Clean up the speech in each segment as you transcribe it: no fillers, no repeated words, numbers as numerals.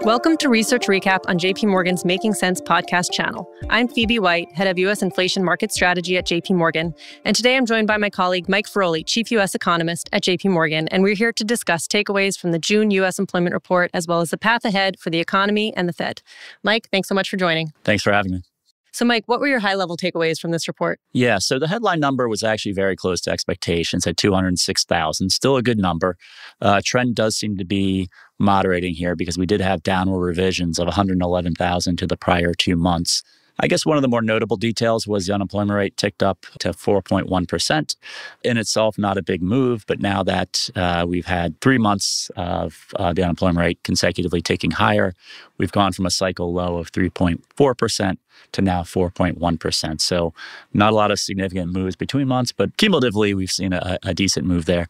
Welcome to Research Recap on JP Morgan's Making Sense podcast channel. I'm Phoebe White, head of U.S. inflation market strategy at JP Morgan. And today I'm joined by my colleague Mike Feroli, chief U.S. economist at JP Morgan. And we're here to discuss takeaways from the June U.S. employment report, as well as the path ahead for the economy and the Fed. Mike, thanks so much for joining. Thanks for having me. So, Mike, what were your high-level takeaways from this report? Yeah, so the headline number was actually very close to expectations at 206,000. Still a good number. Trend does seem to be moderating here because we did have downward revisions of 111,000 to the prior 2 months. I guess one of the more notable details was the unemployment rate ticked up to 4.1%. In itself, not a big move, but now that we've had 3 months of the unemployment rate consecutively ticking higher, we've gone from a cycle low of 3.4% to now 4.1%. So not a lot of significant moves between months, but cumulatively, we've seen a decent move there.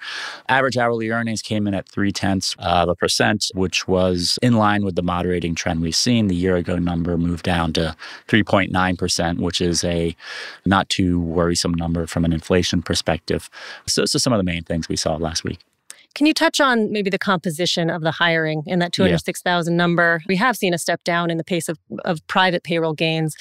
Average hourly earnings came in at 0.3%, which was in line with the moderating trend we've seen. The year-ago number moved down to 3.9%, which is a not too worrisome number from an inflation perspective. So those are some of the main things we saw last week. Can you touch on maybe the composition of the hiring in that 206,000 number? We have seen a step down in the pace of private payroll gains,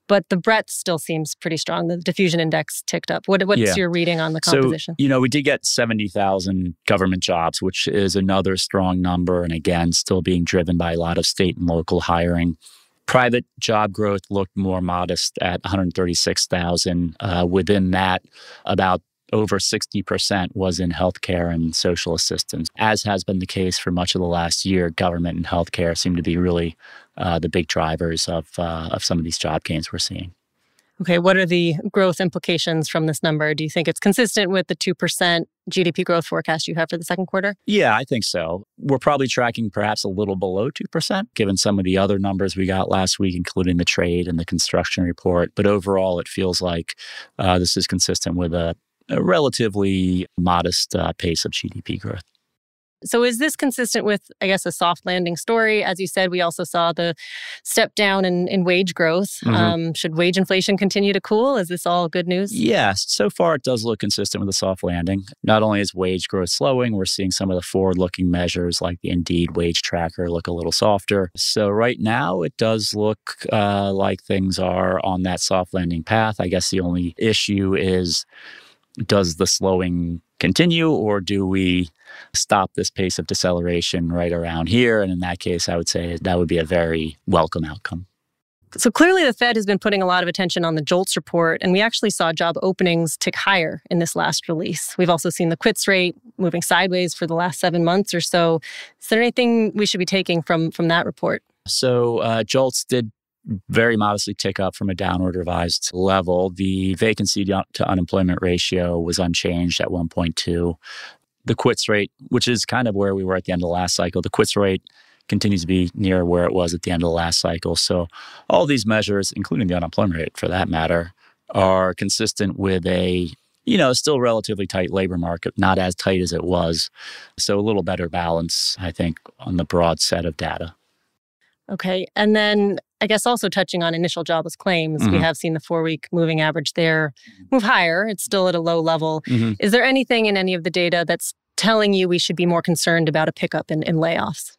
but the breadth still seems pretty strong. The diffusion index ticked up. What's your reading on the composition? So, we did get 70,000 government jobs, which is another strong number. And again, still being driven by a lot of state and local hiring. Private job growth looked more modest at 136,000. Within that, about over 60% was in healthcare and social assistance. As has been the case for much of the last year, government and healthcare seem to be really the big drivers of some of these job gains we're seeing. Okay, what are the growth implications from this number? Do you think it's consistent with the 2% GDP growth forecast you have for the second quarter? Yeah, I think so. We're probably tracking perhaps a little below 2%, given some of the other numbers we got last week, including the trade and the construction report. But overall, it feels like this is consistent with a relatively modest pace of GDP growth. So is this consistent with, I guess, a soft landing story? As you said, we also saw the step down in wage growth. Mm-hmm. Should wage inflation continue to cool? Is this all good news? Yes. So far, it does look consistent with a soft landing. Not only is wage growth slowing, we're seeing some of the forward-looking measures like the Indeed wage tracker look a little softer. So right now, it does look like things are on that soft landing path. I guess the only issue is, does the slowing continue, or do we stop this pace of deceleration right around here? And in that case, I would say that would be a very welcome outcome. So clearly the Fed has been putting a lot of attention on the JOLTS report, and we actually saw job openings tick higher in this last release. We've also seen the quits rate moving sideways for the last 7 months or so. Is there anything we should be taking from that report? So JOLTS did very modestly tick up from a downward revised level. The vacancy to unemployment ratio was unchanged at 1.2. The quits rate, which is kind of where we were at the end of the last cycle, the quits rate continues to be near where it was at the end of the last cycle. So all these measures, including the unemployment rate for that matter, are consistent with a still relatively tight labor market, not as tight as it was. So a little better balance, I think, on the broad set of data. Okay. And then I guess also touching on initial jobless claims, we have seen the 4-week moving average there move higher. It's still at a low level. Is there anything in any of the data that's telling you we should be more concerned about a pickup in layoffs?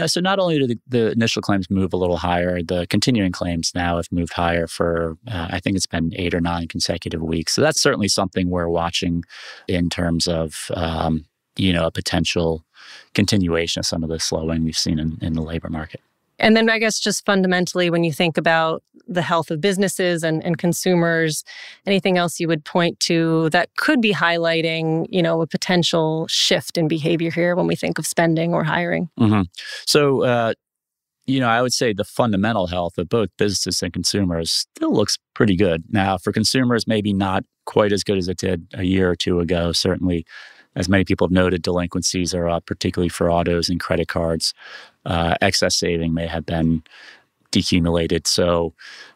So not only do the initial claims move a little higher, the continuing claims now have moved higher for, I think it's been 8 or 9 consecutive weeks. So that's certainly something we're watching in terms of, a potential continuation of some of the slowing we've seen in the labor market. And then I guess just fundamentally, when you think about the health of businesses and consumers, anything else you would point to that could be highlighting, a potential shift in behavior here when we think of spending or hiring? So, I would say the fundamental health of both businesses and consumers still looks pretty good. Now, for consumers, maybe not quite as good as it did a year or two ago. Certainly, as many people have noted, delinquencies are up, particularly for autos and credit cards. Excess saving may have been decumulated. So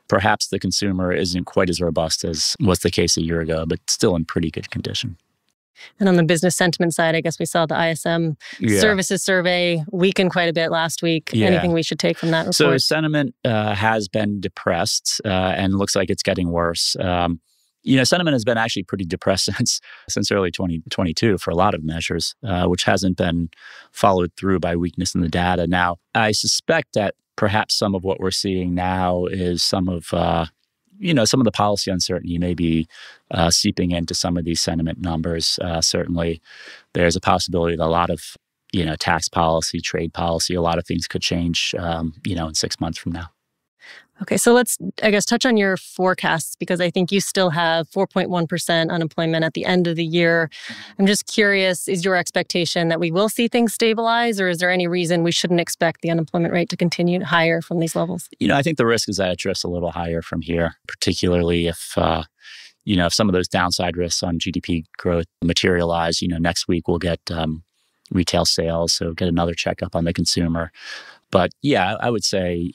perhaps the consumer isn't quite as robust as was the case a year ago, but still in pretty good condition. And on the business sentiment side, I guess we saw the ISM services survey weaken quite a bit last week. Anything we should take from that report? So sentiment has been depressed and looks like it's getting worse. Sentiment has been actually pretty depressed since early 2022 for a lot of measures, which hasn't been followed through by weakness in the data. Now, I suspect that perhaps some of what we're seeing now is some of the policy uncertainty may be seeping into some of these sentiment numbers. Certainly, there's a possibility that a lot of tax policy, trade policy, a lot of things could change, in 6 months from now. Okay, so let's, I guess, touch on your forecasts, because I think you still have 4.1% unemployment at the end of the year. I'm just curious, is your expectation that we will see things stabilize, or is there any reason we shouldn't expect the unemployment rate to continue higher from these levels? I think the risk is that it drifts a little higher from here, particularly if some of those downside risks on GDP growth materialize. Next week we'll get retail sales, so get another checkup on the consumer. But yeah, I would say,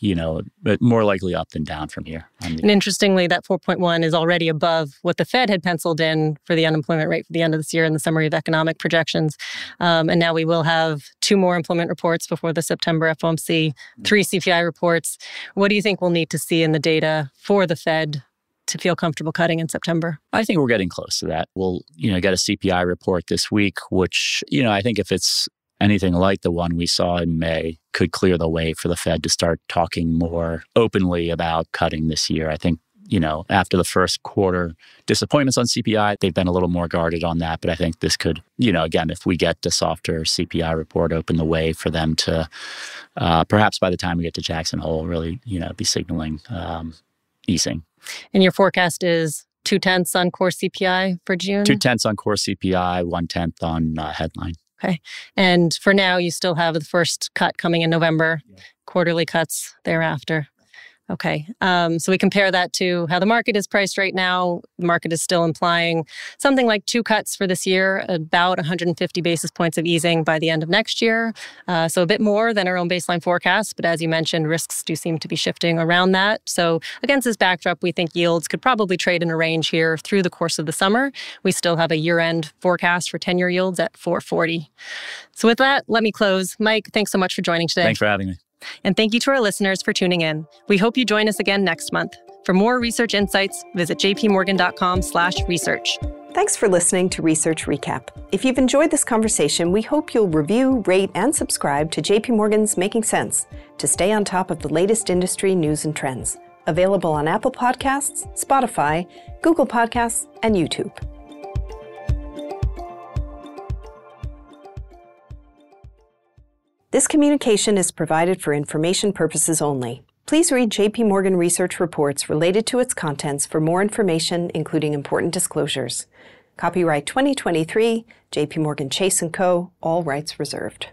but more likely up than down from here. And interestingly, that 4.1 is already above what the Fed had penciled in for the unemployment rate for the end of this year in the summary of economic projections. And now we will have 2 more employment reports before the September FOMC, 3 CPI reports. What do you think we'll need to see in the data for the Fed to feel comfortable cutting in September? I think we're getting close to that. We'll, get a CPI report this week, which, I think if it's anything like the one we saw in May, could clear the way for the Fed to start talking more openly about cutting this year. I think, after the first quarter disappointments on CPI, they've been a little more guarded on that. But I think this could, again, if we get a softer CPI report, open the way for them to, perhaps by the time we get to Jackson Hole, really, be signaling easing. And your forecast is 0.2 on core CPI for June? 0.2 on core CPI, 0.1 on headline. Okay. And for now, you still have the first cut coming in November, quarterly cuts thereafter. Okay. So we compare that to how the market is priced right now. The market is still implying something like 2 cuts for this year, about 150 basis points of easing by the end of next year. So a bit more than our own baseline forecast. But as you mentioned, risks do seem to be shifting around that. So against this backdrop, we think yields could probably trade in a range here through the course of the summer. We still have a year-end forecast for 10-year yields at 4.40. So with that, let me close. Mike, thanks so much for joining today. Thanks for having me. And thank you to our listeners for tuning in. We hope you join us again next month. For more research insights, visit jpmorgan.com/research. Thanks for listening to Research Recap. If you've enjoyed this conversation, we hope you'll review, rate, and subscribe to JP Morgan's Making Sense to stay on top of the latest industry news and trends. Available on Apple Podcasts, Spotify, Google Podcasts, and YouTube. This communication is provided for information purposes only. Please read JP Morgan research reports related to its contents for more information, including important disclosures. Copyright 2023, JP Morgan Chase & Co., all rights reserved.